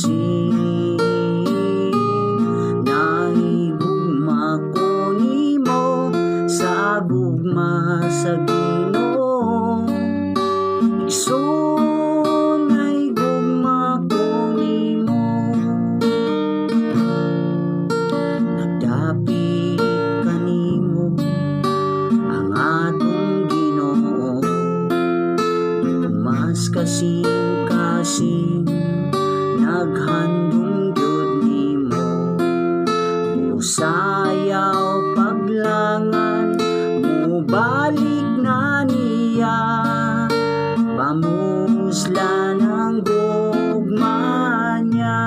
kasing nahigugma ko nimo sa gugma sa Ginoo. Igsoon nahigugma ko nimo, nagdapit kanimo ang atong Ginoo. Mas kasing naghandong gyud nimo, usayaw paglangan mubalik na niya, pamusla ng gugma niya.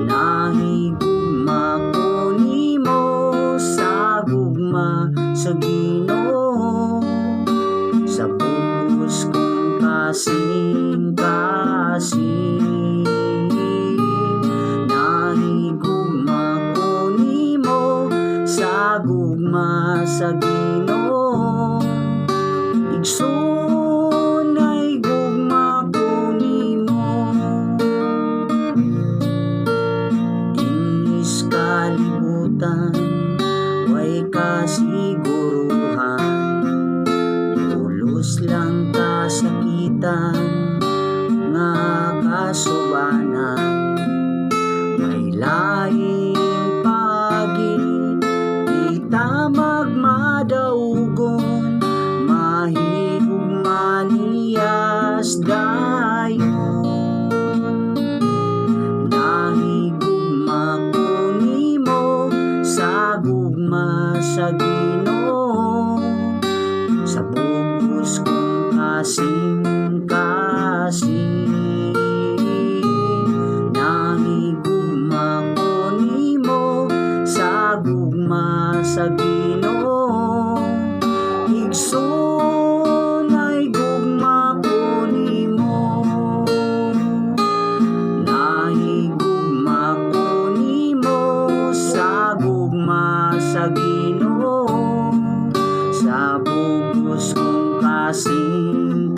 Nahigugma ko nimo sa gugma sa Ginoo, sa bugos kong kasing nahigugma ko nimo sa gugma sa Ginoo. Igsoon nahigugma ko nimo, dinis kalibutan way kasiguruhan, ulos lang kasakitan nga kasubanan. May laing pagi kita magmadaugon, mahigugma niyas dayon. Nahigugma ko nimo sa gugma sa Ginoo, sa bugos kong kasing nahigugma ko nimo sa gugma sa Ginoo. Igsoon nahigugma ko nimo, nahigugma ko nimo sa gugma sa Ginoo, sa bugos kong kasing